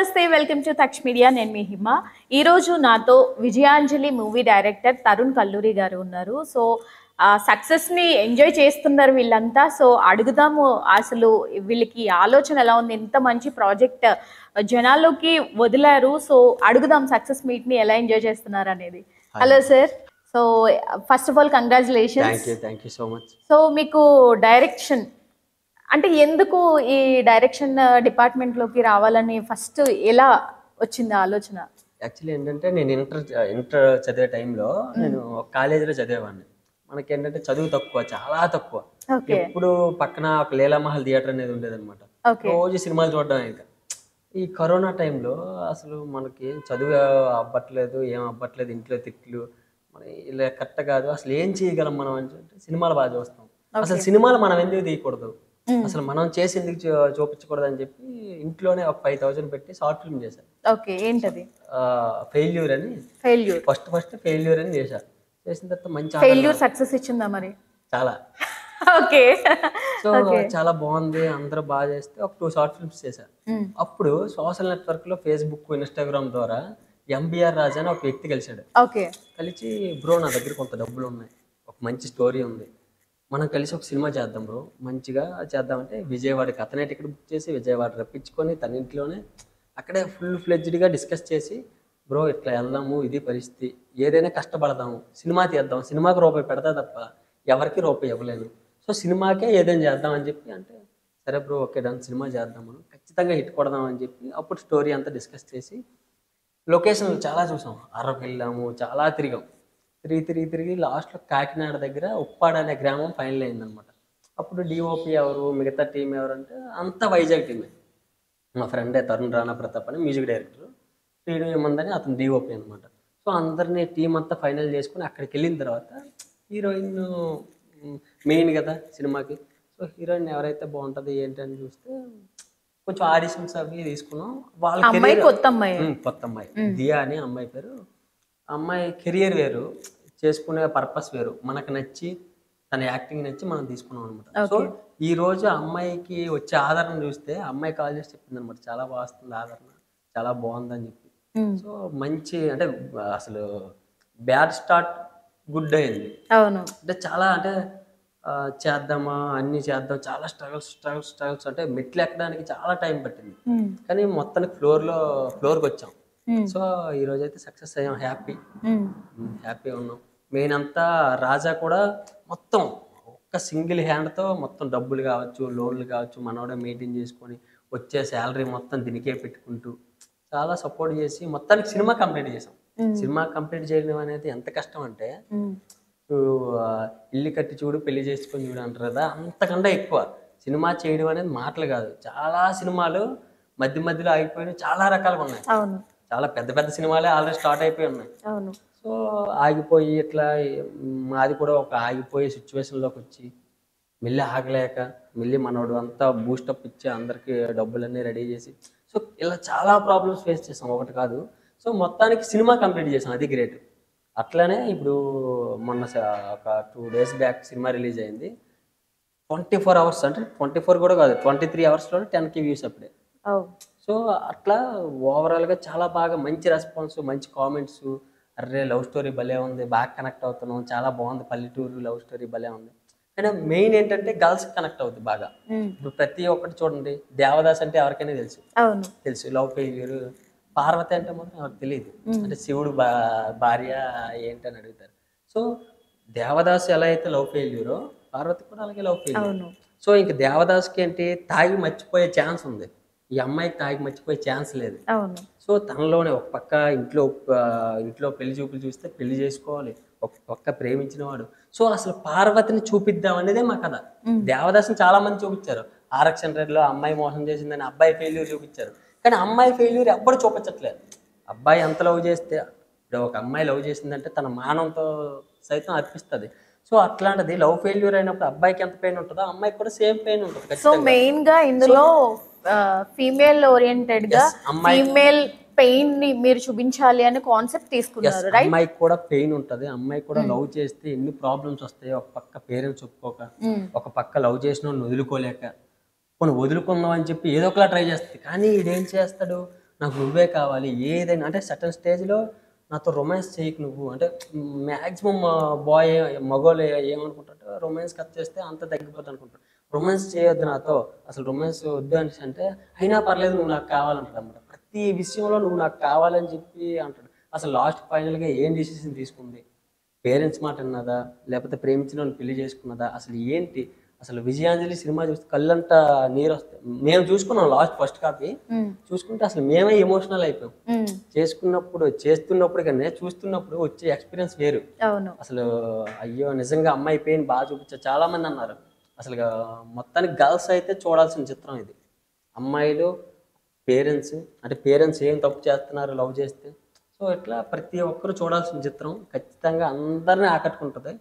నమస్తే welcome to Taksh media. నేను మీ హిమ. ఈరోజు నాతో విజయాంజలి మూవీ డైరెక్టర్ తరుణ్ కల్లూరి గారు ఉన్నారు. సో సక్సెస్ని ఎంజాయ్ చేస్తున్నారు వీళ్ళంతా. సో అడుగుదాము అసలు వీళ్ళకి ఆలోచన ఎలా ఉంది, ఎంత మంచి ప్రాజెక్ట్ జనాల్లోకి వదిలారు. సో అడుగుదాం సక్సెస్ మీట్ని ఎలా ఎంజాయ్ చేస్తున్నారు అనేది. Hello sir. So first of all congratulations. Thank you so much. So మీకు డైరెక్షన్ అంటే ఎందుకు ఈ డైరెక్షన్ డిపార్ట్మెంట్లోకి రావాలని ఫస్ట్ ఎలా వచ్చింది ఆలోచన? యాక్చువల్లీ ఏంటంటే నేను ఇంటర్ చదివే టైంలో నేను కాలేజీలో చదివేవాడిని. మనకి ఏంటంటే చదువు తక్కువ, చాలా తక్కువ. ఎప్పుడు పక్కన ఒక లీలామహల్ థియేటర్ అనేది ఉండేదన్నమాట. రోజు సినిమాలు చూడడం. ఇంకా ఈ కరోనా టైంలో అసలు మనకి చదువు అవ్వట్లేదు, ఏం అవ్వట్లేదు, ఇంట్లో తిట్లు, మన ఇలా కరెక్ట్ కాదు. అసలు ఏం చేయగలం మనం అంటే సినిమాలు బాగా చూస్తాం. అసలు సినిమాలు మనం ఎందుకు తీయకూడదు, అసలు మనం చేసి ఎందుకు చూపించకూడదు అని చెప్పి ఇంట్లోనే ఒక 5,000 పెట్టి షార్ట్ ఫిల్మ్ చేశాను. ఓకే, ఏంటది? ఫెయిల్యూర్ అని. ఫస్ట్ ఫెయిల్యూర్ అని చేశారు. చేసిన తర్వాత మంచి ఫెయిల్యూర్ సక్సెస్ ఇచ్చిందా మరి? చాలా. ఓకే. సో చాలా బాగుంది, అందరూ బాగా చేస్తే ఒక 2 షార్ట్ ఫిల్మ్స్ చేశారు. అప్పుడు సోషల్ నెట్వర్క్ లో ఫేస్బుక్, ఇన్స్టాగ్రామ్ ద్వారా ఎంబీఆర్ రాజా అని ఒక వ్యక్తి కలిశాడు. కలిసి బ్రో నా దగ్గర కొంత డబ్బులు ఉన్నాయి, ఒక మంచి స్టోరీ ఉంది, మనం కలిసి ఒక సినిమా చేద్దాం బ్రో, మంచిగా చేద్దామంటే విజయవాడకి అతనే టికెట్ బుక్ చేసి విజయవాడ రప్పించుకొని తన ఇంట్లోనే అక్కడే ఫుల్ ఫ్లెడ్జ్డ్గా డిస్కస్ చేసి బ్రో ఇట్లా వెళ్దాము, ఇది పరిస్థితి, ఏదైనా కష్టపడదాము, సినిమా తీద్దాం, సినిమాకి రూపాయి పెడతా తప్ప ఎవరికి రూపాయి ఇవ్వలేను, సో సినిమాకే ఏదైనా చేద్దాం అని చెప్పి అంటే సరే బ్రో ఓకే డన్, సినిమా చేద్దాం, మనం ఖచ్చితంగా హిట్ కొడదాం అని చెప్పి అప్పుడు స్టోరీ అంతా డిస్కస్ చేసి లొకేషన్లు చాలా చూసాం, అరకు వెళ్ళాము, చాలా తిరిగాం. తిరిగి లాస్ట్లో కాకినాడ దగ్గర ఉప్పాడ అనే గ్రామం ఫైనల్ అయిందనమాట. అప్పుడు డిఓపి ఎవరు, మిగతా టీం ఎవరు అంటే అంతా వైజాగ్ టీమే. మా ఫ్రెండే తరుణ్ రాణా ప్రతాప్ అని మ్యూజిక్ డైరెక్టర్, శ్రీను ఏమందని అతను డిఓపి అనమాట. సో అందరినీ టీం అంతా ఫైనల్ చేసుకుని అక్కడికి వెళ్ళిన తర్వాత హీరోయిన్ మెయిన్ కదా సినిమాకి, సో హీరోయిన్ ఎవరైతే బాగుంటుంది ఏంటి అని చూస్తే కొంచెం ఆడిషన్స్ అవి తీసుకున్నాం. వాళ్ళ కొత్త అమ్మాయి దియా అని అమ్మాయి పేరు. అమ్మాయి కెరియర్ వేరు, చేసుకునే పర్పస్ వేరు, మనకు నచ్చి తన యాక్టింగ్ నచ్చి మనం తీసుకున్నాం అనమాట. సో ఈ రోజు అమ్మాయికి వచ్చే ఆదరణ చూస్తే అమ్మాయి కాల్ చేసి చెప్పింది అనమాట, చాలా బాగా వస్తుంది ఆదరణ, చాలా బాగుందని చెప్పి. సో మంచి అంటే అసలు బ్యాడ్ స్టార్ట్ గుడ్ అయింది. అంటే చాలా అంటే చేద్దామా అన్ని చేద్దాం, చాలా స్ట్రగుల్స్ అంటే మెట్లు ఎక్కడానికి చాలా టైం పట్టింది, కానీ మొత్తానికి ఫ్లోర్కి వచ్చాం. సో ఈ రోజు అయితే సక్సెస్ అయ్యాం, హ్యాపీ ఉన్నాం. మెయిన్ అంతా రాజా కూడా మొత్తం ఒక్క సింగిల్ హ్యాండ్తో మొత్తం డబ్బులు కావచ్చు, లోన్లు కావచ్చు, మనోడే మెయింటైన్ చేసుకొని వచ్చే శాలరీ మొత్తం దీనికే పెట్టుకుంటూ చాలా సపోర్ట్ చేసి మొత్తానికి సినిమా కంప్లీట్ చేసాం. సినిమా కంప్లీట్ చేయడం అనేది ఎంత కష్టం అంటే ఇల్లు కట్టి చూడు పెళ్లి చేసుకొని చూడు అంటారు కదా, అంతకంటే ఎక్కువ సినిమా చేయడం అనేది మాటలు కాదు. చాలా సినిమాలు మధ్యలో ఆగిపోయినాయి, చాలా రకాలుగా ఉన్నాయి, చాలా పెద్ద సినిమాలే ఆల్రెడీ స్టార్ట్ అయిపోయి ఉన్నాయి. సో ఆగిపోయి ఇట్లా మాది కూడా ఒక ఆగిపోయే సిచ్యువేషన్లోకి వచ్చి మళ్ళీ ఆగలేక మళ్ళీ మనోడు అంతా బూస్టప్ ఇచ్చి అందరికి డబ్బులన్నీ రెడీ చేసి, సో ఇలా చాలా ప్రాబ్లమ్స్ ఫేస్ చేసాం, ఒకటి కాదు. సో మొత్తానికి సినిమా కంప్లీట్ చేసాం, అది గ్రేట్. అట్లానే ఇప్పుడు మొన్న ఒక 2 days బ్యాక్ సినిమా రిలీజ్ అయింది. 24 hours అంటే 24 కూడా కాదు, 23 hours 10K వ్యూస్ అప్పుడే. సో అట్లా ఓవరాల్గా చాలా బాగా మంచి రెస్పాన్స్, మంచి కామెంట్స్, అర్రే లవ్ స్టోరీ భలే ఉంది, బాగా కనెక్ట్ అవుతున్నాం, చాలా బాగుంది, పల్లెటూరు లవ్ స్టోరీ భలే ఉంది. కానీ మెయిన్ ఏంటంటే గర్ల్స్ కనెక్ట్ అవుతుంది బాగా. ఇప్పుడు ప్రతి ఒక్కటి చూడండి, దేవదాస్ అంటే ఎవరికైనా తెలుసు, లవ్ ఫెయిల్యూర్. పార్వతి అంటే మాత్రం ఎవరికి తెలియదు, అంటే శివుడు భార్య ఏంటని అడుగుతారు. సో దేవదాస్ ఎలా అయితే లవ్ ఫెయిల్యూరో పార్వతి కూడా అలాగే లవ్ ఫెయిల్యూర్. సో ఇంక దేవదాస్కి ఏంటి తాగి మర్చిపోయే ఛాన్స్ ఉంది, ఈ అమ్మాయికి తాగి మర్చిపోయే ఛాన్స్ లేదు. సో తనలోనే ఒక పక్క ఇంట్లో పెళ్లి చూపులు చూస్తే పెళ్లి చేసుకోవాలి, ఒక పక్క ప్రేమించిన వాడు. సో అసలు పార్వతిని చూపిద్దాం అనేదే మా కథ. దేవదాస్ని చాలా మంది చూపించారు, ఆరక్షణ రెడ్లో అమ్మాయి మోసం చేసిందని అబ్బాయి ఫెయిల్యూర్ చూపించారు, కానీ అమ్మాయి ఫెయిల్యూర్ ఎవ్వరు చూపించట్లేదు. అబ్బాయి ఎంత లవ్ చేస్తే, ఇప్పుడు ఒక అమ్మాయి లవ్ చేసిందంటే తన మానంతో సైతం అర్పిస్తుంది. సో అట్లాంటిది లవ్ ఫెయిల్యూర్ అయినప్పుడు అబ్బాయికి ఎంత పెయిన్ ఉంటుందో అమ్మాయికి కూడా సేమ్ పెయిన్ ఉంటుంది. సో మెయిన్ గా ఇందులో ఫీమేల్ ఓరియంటెడ్ గా ఫీమేల్ పెయిన్ ని మీరు చూపించాలి అనే కాన్సెప్ట్ తీసుకున్నారు, రైట్? అమ్మాయికి కూడా పెయిన్ ఉంటుంది, అమ్మాయి కూడా లవ్ చేస్తే ఎన్ని ప్రాబ్లమ్స్ వస్తాయి, ఒక పక్క పేరెంట్స్ ఒప్పుకోక, ఒక పక్క లవ్ చేసిన వదులుకోలేక, కొన్ని వదులుకుందాం అని చెప్పి ఏదో ఒకలా ట్రై చేస్తుంది. కానీ ఈడేం చేస్తాడు, నాకు నువ్వే కావాలి ఏదైనా అంటే సర్టన్ స్టేజ్లో నాతో రొమాన్స్ చేయకు నువ్వు అంటే మ్యాక్సిమం బాయ్ మగోళ్ళు ఏమనుకుంటారు రొమాన్స్ కట్ చేస్తే అంత తగ్గిపోతుంది అనుకుంటారు రొమాన్స్ చేయొద్దు నాతో అసలు రొమాన్స్ వద్దు అనేసి అంటే అయినా పర్లేదు నువ్వు నాకు కావాలంటాడు అనమాట ప్రతి విషయంలో నువ్వు నాకు కావాలని చెప్పి అంటాడు అసలు లాస్ట్ ఫైనల్గా ఏం డిసిషన్ తీసుకుంది పేరెంట్స్ మాట విన్నదా లేకపోతే ప్రేమించిన వాళ్ళు పెళ్లి చేసుకున్నదా అసలు ఏంటి అసలు విజయాంజలి సినిమా చూస్తే కళ్ళంట నీరు వస్తాయి మేము చూసుకున్నాం లాస్ట్ ఫస్ట్ కాపీ చూసుకుంటే అసలు మేమే ఎమోషనల్ అయిపోయాం చేస్తున్నప్పుడు కానీ చూస్తున్నప్పుడు వచ్చే ఎక్స్పీరియన్స్ వేరు అసలు అయ్యో నిజంగా అమ్మాయి పెయిన్ బాగా చూపించారు చాలా మంది అన్నారు అసలు మొత్తానికి గర్ల్స్ అయితే చూడాల్సిన చిత్రం ఇది అమ్మాయిలు పేరెంట్స్ అంటే పేరెంట్స్ ఏం తప్పు చేస్తున్నారు లవ్ చేస్తే సో ఇట్లా ప్రతి ఒక్కరు చూడాల్సిన చిత్రం ఖచ్చితంగా అందరినీ ఆకట్టుకుంటుంది